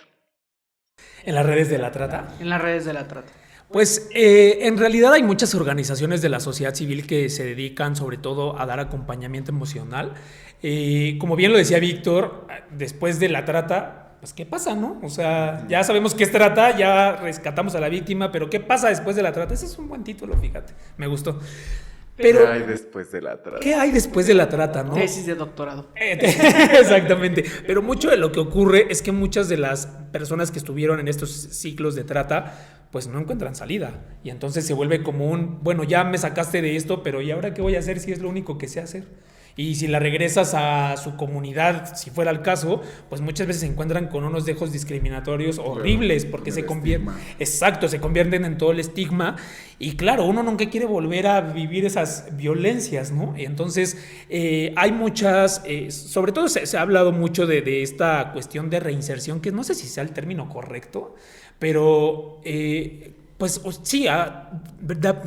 En las redes de la trata. en las redes de la trata? Pues en realidad hay muchas organizaciones de la sociedad civil que se dedican sobre todo a dar acompañamiento emocional. Como bien lo decía Víctor, después de la trata, pues ¿qué pasa, no? O sea, ya sabemos qué es trata, ya rescatamos a la víctima, pero ¿qué pasa después de la trata? Ese es un buen título, fíjate, me gustó. Pero, ¿Qué hay después de la trata? ¿qué hay después de la trata, no? Tesis de doctorado. Exactamente. Pero mucho de lo que ocurre es que muchas de las personas que estuvieron en estos ciclos de trata, pues no encuentran salida. Y entonces se vuelve como bueno, ya me sacaste de esto, pero ¿y ahora qué voy a hacer si es lo único que sé hacer? Y si la regresas a su comunidad, si fuera el caso, pues muchas veces se encuentran con unos dejos discriminatorios horribles porque se convierten, exacto, se convierten en todo el estigma. Y claro, uno nunca quiere volver a vivir esas violencias, ¿no? Y entonces hay muchas, sobre todo se ha hablado mucho de esta cuestión de reinserción, que no sé si sea el término correcto, pero pues sí,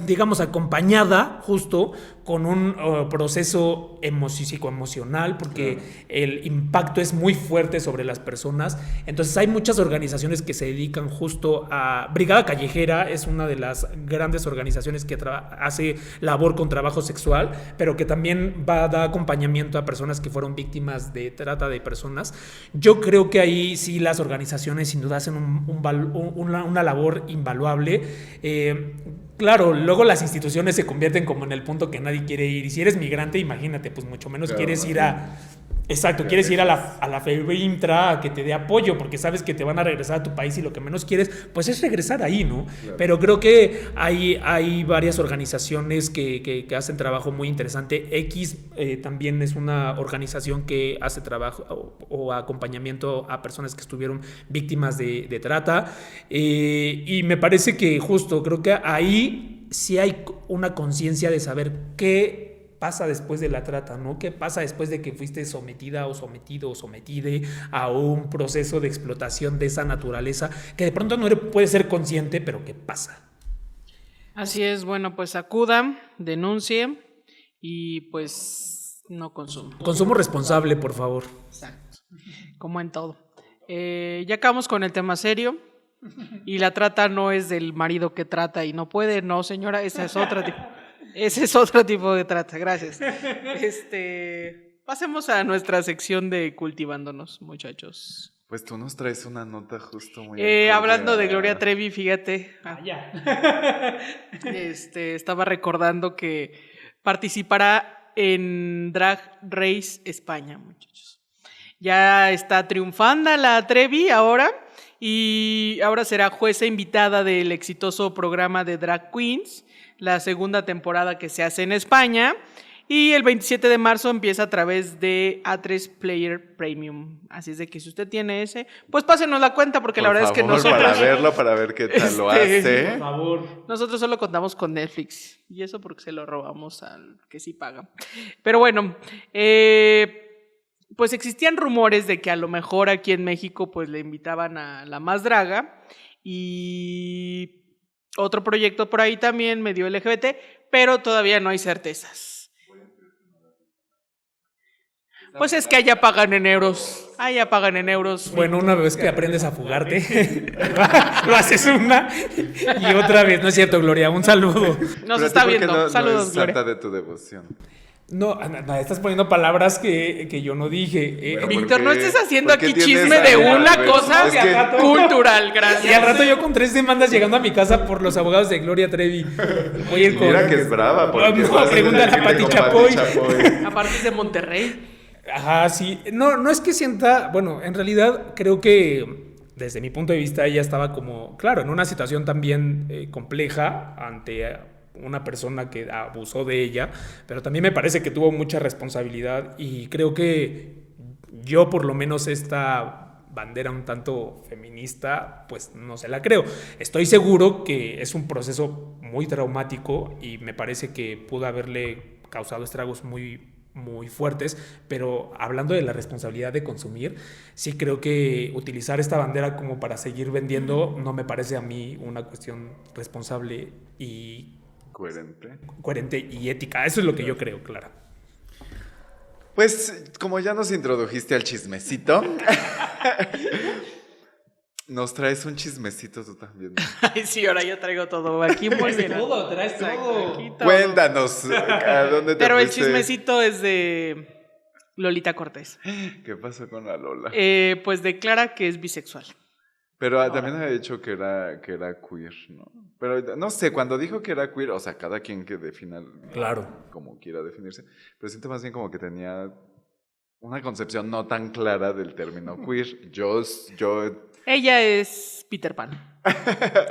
digamos, acompañada justo con un proceso psicoemocional, porque el impacto es muy fuerte sobre las personas. Entonces hay muchas organizaciones que se dedican justo a... Brigada Callejera es una de las grandes organizaciones que hace labor con trabajo sexual, pero que también va a dar acompañamiento a personas que fueron víctimas de trata de personas. Yo creo que ahí sí las organizaciones sin duda hacen una labor invaluable. Claro, luego las instituciones se convierten como en el punto que nadie quiere ir. Y si eres migrante, imagínate, pues mucho menos quieres ir a... Exacto, quieres ir a la FEBIMTRA a que te dé apoyo porque sabes que te van a regresar a tu país y lo que menos quieres, pues es regresar ahí, ¿no? Claro. Pero creo que hay varias organizaciones que hacen trabajo muy interesante. X también es una organización que hace trabajo o acompañamiento a personas que estuvieron víctimas de trata. Y me parece que justo creo que ahí sí hay una conciencia de saber qué pasa después de la trata, ¿no? ¿Qué pasa después de que fuiste sometida o sometido o sometide a un proceso de explotación de esa naturaleza que de pronto no puede ser consciente, pero que pasa? Así es, bueno, pues acudan, denuncien y pues no consuman. Consumo responsable, por favor. Exacto, como en todo. Ya acabamos con el tema serio. Y la trata no es del marido que trata y no puede, no señora, esa es otra tipo. Ese es otro tipo de trata, gracias. Pasemos a nuestra sección de cultivándonos, muchachos. Pues tú nos traes una nota justo muy... hablando de Gloria Trevi, fíjate. Estaba recordando que participará en Drag Race España, muchachos. Ya está triunfando la Trevi ahora y ahora será jueza invitada del exitoso programa de Drag Queens, la segunda temporada que se hace en España, Y el 27 de marzo empieza a través de A3 Player Premium. Así es de que si usted tiene ese, pues pásenos la cuenta, porque la Por verdad es que favor, nosotros... para ver qué tal lo Este, hace. Por favor. Nosotros solo contamos con Netflix. Y eso porque se lo robamos al que sí paga. Pero bueno, pues existían rumores de que a lo mejor aquí en México pues le invitaban a La Más Draga. Y otro proyecto por ahí también medio LGBT, pero todavía no hay certezas. Pues es que allá pagan en euros. Allá pagan en euros. Bueno, una vez que aprendes a fugarte, lo haces una y otra vez. No es cierto, Gloria, un saludo. Nos Pero está ¿tú por qué viendo. no Saludos, es Gloria. santa de tu devoción? No, estás poniendo palabras que yo no dije. Bueno, Víctor, no ¿por qué- estés haciendo por qué aquí tienes chisme de algo, una Alberto? cosa Es que- cultural, Y al gracias. rato yo con 3 demandas llegando a mi casa por los abogados de Gloria Trevi. Voy a ir con... Mira que es brava. Porque No, estás pregúntale a en el Pati con Chapoy. Aparte es de Monterrey. Ajá, sí. No es que sienta... Bueno, en realidad creo que desde mi punto de vista ella estaba como... Claro, en una situación también compleja ante una persona que abusó de ella, pero también me parece que tuvo mucha responsabilidad y creo que yo por lo menos esta bandera un tanto feminista, pues no se la creo. Estoy seguro que es un proceso muy traumático y me parece que pudo haberle causado estragos muy, muy fuertes, pero hablando de la responsabilidad de consumir, sí creo que utilizar esta bandera como para seguir vendiendo no me parece a mí una cuestión responsable y coherente y ética. Eso es lo que yo creo, Clara. Pues, como ya nos introdujiste al chismecito, nos traes un chismecito tú también. Ay, sí, ahora yo traigo todo aquí muy bien. traes Exacto, aquí todo. Cuéntanos, ¿a dónde te Pero el fuiste? chismecito es de Lolita Cortés. ¿Qué pasó con la Lola? Pues declara que es bisexual. Pero también había dicho que era queer, ¿no? Pero no sé, cuando dijo que era queer, o sea, cada quien que defina Claro. como quiera definirse, pero siento más bien como que tenía una concepción no tan clara del término queer. Yo Ella es Peter Pan.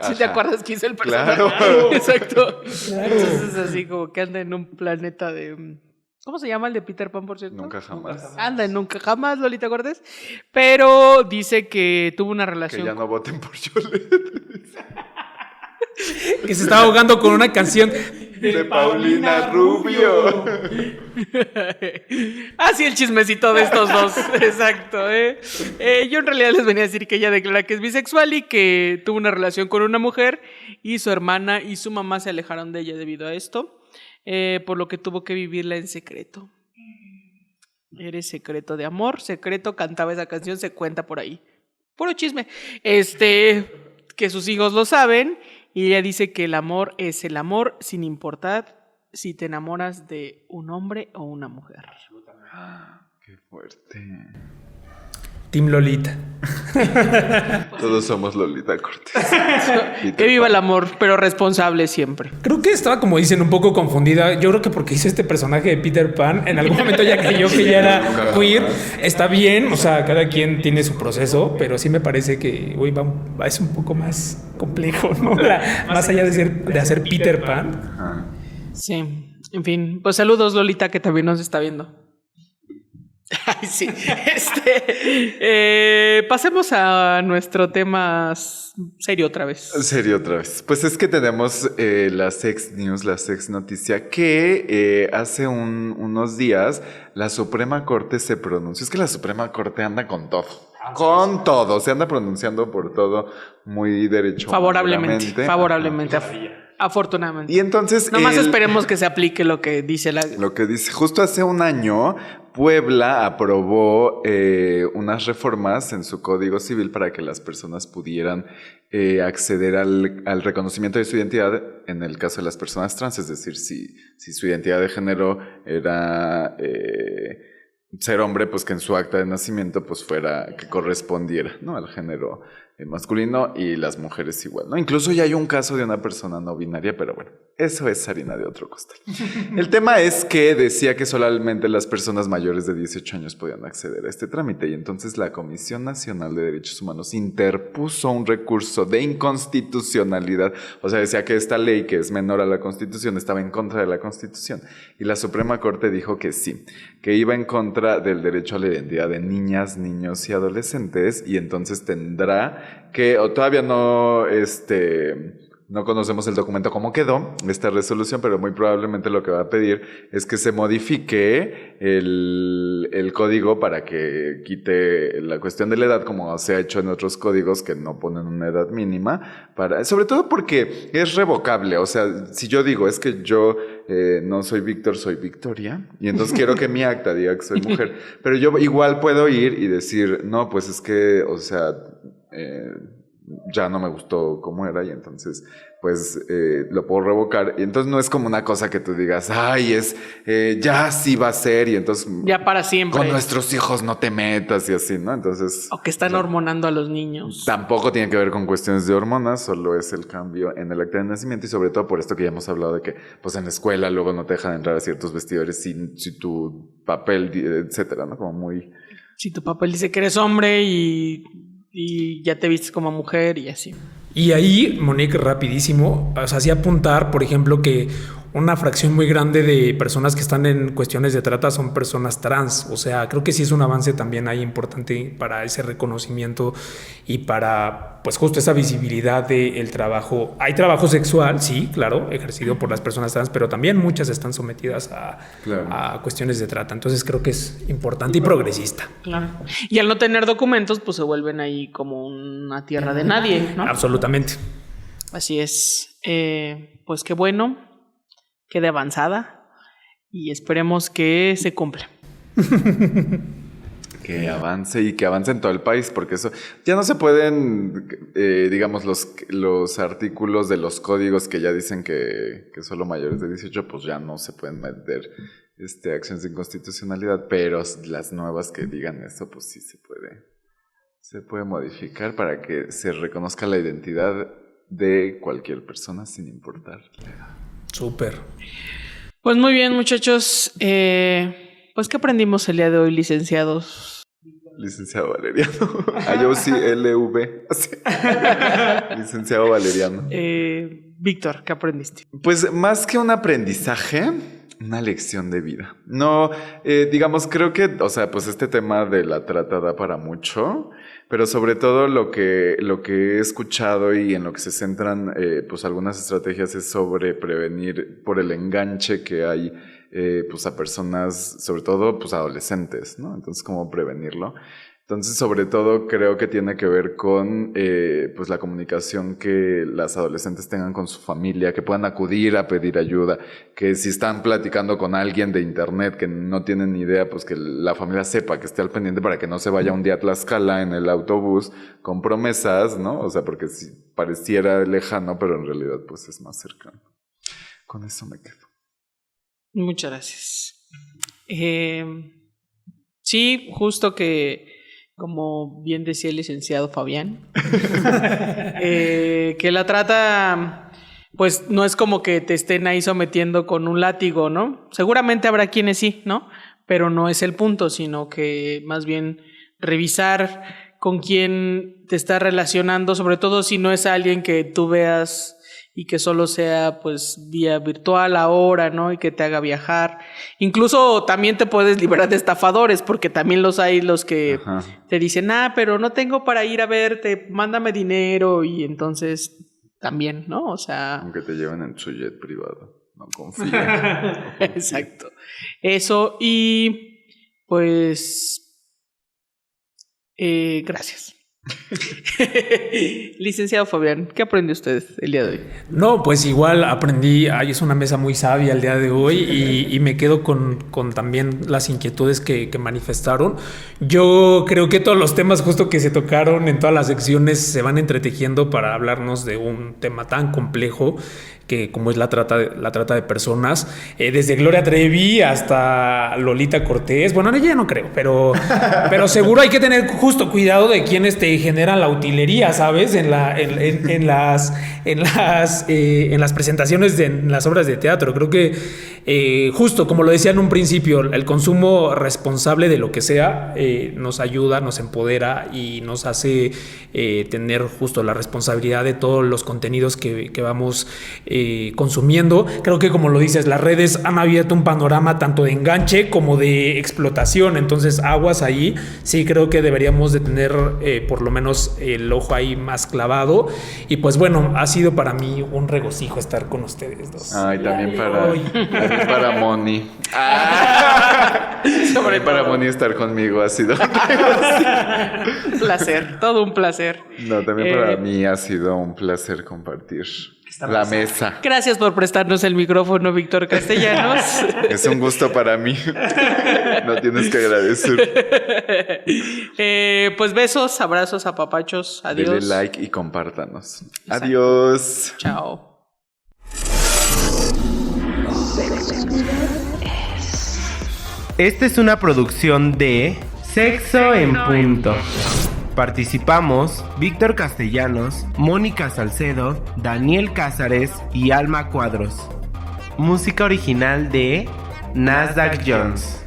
¿Sí te Ajá. acuerdas que hizo el personaje? Claro. Exacto. Claro. Entonces así como que anda en un planeta de... ¿Cómo se llama el de Peter Pan, por cierto? Nunca jamás. Anda en Nunca Jamás, Lolita Cortés. Pero dice que tuvo una Que relación... ya no voten por Yolette. Que se estaba ahogando con una canción De Paulina Rubio. Así el chismecito de estos dos, exacto. Yo en realidad les venía a decir que ella declara que es bisexual y que tuvo una relación con una mujer y su hermana y su mamá se alejaron de ella debido a esto, por lo que tuvo que vivirla en secreto. Eres secreto de amor, secreto, cantaba esa canción, se cuenta por ahí. Puro chisme. Que sus hijos lo saben y ella dice que el amor es el amor sin importar si te enamoras de un hombre o una mujer. Qué fuerte. Team Lolita. Todos somos Lolita Cortés. Que viva el amor, pero responsable siempre. Creo que estaba, como dicen, un poco confundida. Yo creo que porque hizo este personaje de Peter Pan, en algún momento ya creyó que ya era queer. Está bien, o sea, cada quien tiene su proceso, pero sí me parece que hoy es un poco más complejo, ¿no? Más allá de hacer Peter Pan. Ah. Sí, en fin. Pues saludos, Lolita, que también nos está viendo. Ay, sí. Pasemos a nuestro tema serio otra vez. En serio, otra vez. Pues es que tenemos la Sex News, la Sex Noticia, que hace unos días la Suprema Corte se pronunció. Es que la Suprema Corte anda con todo. Con todo. Se anda pronunciando por todo muy derecho. Favorablemente. Afortunadamente. Y entonces... Nomás esperemos que se aplique lo que dice Lo que dice, justo hace un año, Puebla aprobó unas reformas en su Código Civil para que las personas pudieran acceder al reconocimiento de su identidad en el caso de las personas trans, es decir, si su identidad de género era ser hombre, pues que en su acta de nacimiento pues fuera, que correspondiera, ¿no?, al género masculino, y las mujeres igual, ¿no? Incluso ya hay un caso de una persona no binaria, pero bueno, Eso es harina de otro costal. El tema es que decía que solamente las personas mayores de 18 años podían acceder a este trámite y entonces la Comisión Nacional de Derechos Humanos interpuso un recurso de inconstitucionalidad. O sea, decía que esta ley, que es menor a la Constitución, estaba en contra de la Constitución. Y la Suprema Corte dijo que sí, que iba en contra del derecho a la identidad de niñas, niños y adolescentes y entonces tendrá que, o todavía no, no conocemos el documento cómo quedó esta resolución, pero muy probablemente lo que va a pedir es que se modifique el código para que quite la cuestión de la edad, como se ha hecho en otros códigos que no ponen una edad mínima, sobre todo porque es revocable. O sea, si yo digo, es que yo no soy Víctor, soy Victoria, y entonces quiero que mi acta diga que soy mujer, pero yo igual puedo ir y decir, no, pues es que, o sea... ya no me gustó cómo era y entonces pues lo puedo revocar y entonces no es como una cosa que tú digas ay ya sí va a ser y entonces ya para siempre con nuestros hijos no te metas y así, ¿no? Entonces o que están hormonando a los niños. Tampoco tiene que ver con cuestiones de hormonas, solo es el cambio en el acta de nacimiento y sobre todo por esto que ya hemos hablado de que pues en la escuela luego no te dejan entrar a ciertos vestidores sin tu papel, etcétera, ¿no? Como muy... Si tu papel dice que eres hombre y ya te vistes como mujer y así. Y ahí, Monique, rapidísimo, o sea, hacía apuntar, por ejemplo, que una fracción muy grande de personas que están en cuestiones de trata son personas trans. O sea, creo que sí es un avance también ahí importante para ese reconocimiento y para, pues, justo esa visibilidad del trabajo. Hay trabajo sexual, sí, claro, ejercido por las personas trans, pero también muchas están sometidas a cuestiones de trata. Entonces creo que es importante y progresista. Claro. Y al no tener documentos, pues se vuelven ahí como una tierra de nadie, ¿no? Absolutamente. Así es. Pues qué bueno. Quede avanzada y esperemos que se cumpla. Que avance y que avance en todo el país, porque eso ya no se pueden, digamos, los artículos de los códigos que ya dicen que solo mayores de 18, pues ya no se pueden meter acciones de inconstitucionalidad, pero las nuevas que digan eso, pues sí se puede modificar para que se reconozca la identidad de cualquier persona sin importar la edad. Súper. Pues muy bien, muchachos. Pues, ¿qué aprendimos el día de hoy, licenciados? Licenciado Valeriano. Yo sí, LV. Licenciado Valeriano. Víctor, ¿qué aprendiste? Pues más que un aprendizaje, una lección de vida. No, digamos, creo que, o sea, pues este tema de la trata da para mucho, pero sobre todo lo que he escuchado y en lo que se centran pues algunas estrategias es sobre prevenir por el enganche que hay pues a personas, sobre todo pues adolescentes, ¿no? Entonces, ¿cómo prevenirlo? Entonces, sobre todo, creo que tiene que ver con pues la comunicación que las adolescentes tengan con su familia, que puedan acudir a pedir ayuda, que si están platicando con alguien de internet que no tienen ni idea, pues que la familia sepa, que esté al pendiente para que no se vaya un día a Tlaxcala en el autobús con promesas, ¿no? O sea, porque si pareciera lejano, pero en realidad pues es más cercano. Con eso me quedo. Muchas gracias. Sí, justo que... Como bien decía el licenciado Fabián, que la trata, pues no es como que te estén ahí sometiendo con un látigo, ¿no? Seguramente habrá quienes sí, ¿no? Pero no es el punto, sino que más bien revisar con quién te estás relacionando, sobre todo si no es alguien que tú veas y que solo sea pues vía virtual ahora, ¿no? Y que te haga viajar. Incluso también te puedes liberar de estafadores, porque también los hay los que te dicen, pero no tengo para ir a verte, mándame dinero, y entonces también, ¿no? O sea... Aunque te lleven en su jet privado, no confía. Exacto. Eso, y pues... gracias. Licenciado Fabián, ¿qué aprendió usted el día de hoy? No, pues igual aprendí, es una mesa muy sabia el día de hoy y me quedo con también las inquietudes que manifestaron. Yo creo que todos los temas justo que se tocaron en todas las secciones se van entretejiendo para hablarnos de un tema tan complejo como es la trata de personas, desde Gloria Trevi hasta Lolita Cortés. Bueno, ella ya no creo, pero seguro hay que tener justo cuidado de quienes te generan la utilería, ¿sabes? En las presentaciones en las obras de teatro. Creo que justo como lo decía en un principio, el consumo responsable de lo que sea nos ayuda, nos empodera y nos hace tener justo la responsabilidad de todos los contenidos que vamos consumiendo. Creo que, como lo dices, las redes han abierto un panorama tanto de enganche como de explotación, entonces aguas ahí. Sí, creo que deberíamos de tener por lo menos el ojo ahí más clavado. Y pues bueno, ha sido para mí un regocijo estar con ustedes dos. Ay, también para Moni. También para Moni estar conmigo ha sido Un placer, todo un placer. No, también para mí ha sido un placer compartir la mesa. Gracias por prestarnos el micrófono, Víctor Castellanos. Es un gusto para mí. No tienes que agradecer. Pues besos, abrazos, apapachos. Adiós. Denle like y compártanos. Exacto. Adiós. Chao. Esta es una producción de Sexo en Punto. Participamos Víctor Castellanos, Mónica Salcedo, Daniel Cázares y Alma Cuadros. Música original de Nasdaq Jones.